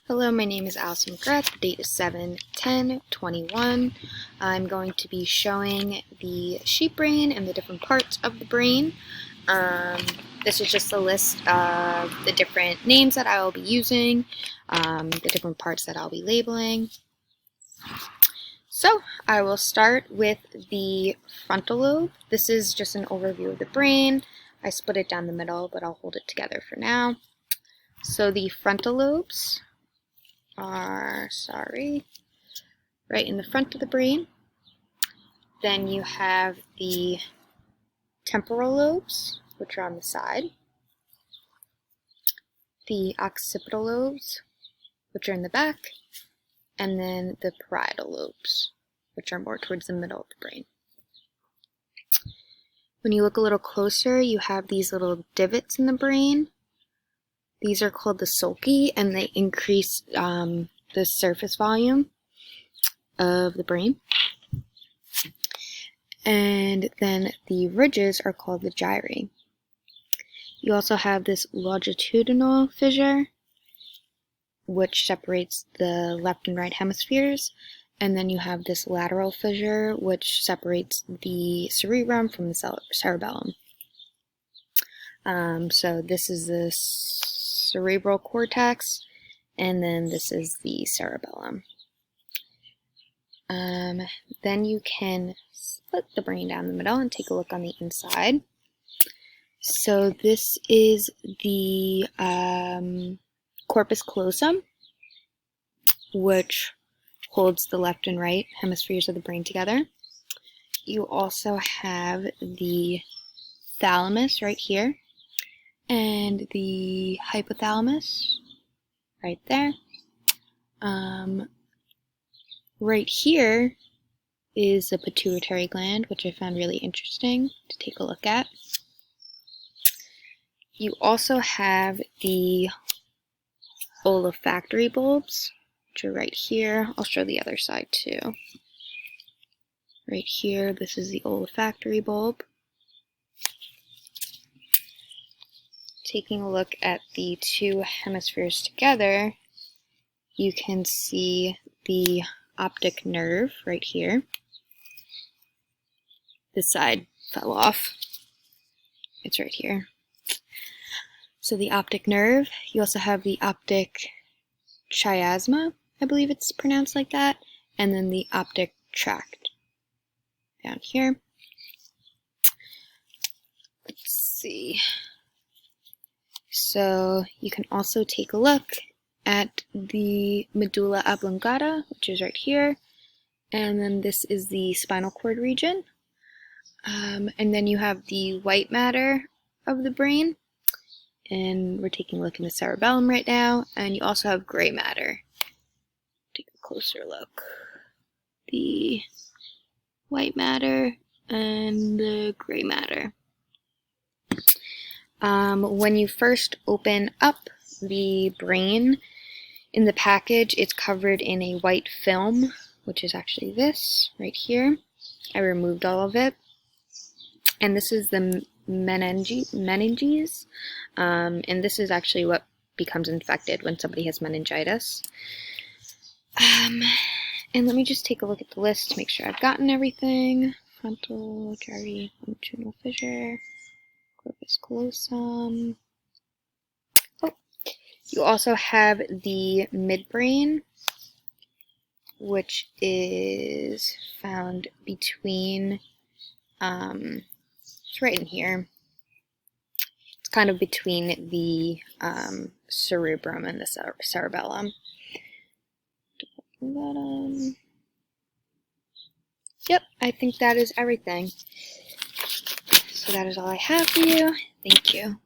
Hello, my name is Allison McGrath. The date is 7/10/21. I'm going to be showing the sheep brain and the different parts of the brain. This is just a list of the different names that I will be using, the different parts that I'll be labeling. So I will start with the frontal lobe. This is just an overview of the brain. I split it down the middle, but I'll hold it together for now. So the frontal lobes are, right in the front of the brain. Then you have the temporal lobes, which are on the side. The occipital lobes, which are in the back. And then the parietal lobes, which are more towards the middle of the brain. When you look a little closer, you have these little divots in the brain. These are called the sulci, and they increase the surface volume of the brain. And then the ridges are called the gyri. You also have this longitudinal fissure, which separates the left and right hemispheres. And then you have this lateral fissure, which separates the cerebrum from the cerebellum. So this is the cerebral cortex, and then this is the cerebellum. Then you can split the brain down the middle and take a look on the inside. So this is the corpus callosum, which holds the left and right hemispheres of the brain together. You also have the thalamus right here, and the hypothalamus right there. Right here is the pituitary gland, which I found really interesting to take a look at. You also have the olfactory bulbs, which are right here. I'll show the other side too. Right here, this is the olfactory bulb. Taking a look at the two hemispheres together, you can see the optic nerve right here. This side fell off. It's right here. So the optic nerve, you also have the optic chiasma, I believe it's pronounced like that, and then the optic tract down here. Let's see. So you can also take a look at the medulla oblongata, which is right here, and then this is the spinal cord region. And then you have the white matter of the brain, and we're taking a look in the cerebellum right now, and you also have gray matter. Take a closer look. The white matter and the gray matter. When you first open up the brain, in the package, it's covered in a white film, which is actually this right here. I removed all of it. And this is the meninges. And this is actually what becomes infected when somebody has meningitis. And let me just take a look at the list to make sure I've gotten everything. Frontal, gyri, longitudinal fissure, corpus callosum. Oh, you also have the midbrain, which is found between, it's right in here. It's kind of between the cerebrum and the cerebellum. Yep, I think that is everything. So that is all I have for you. Thank you.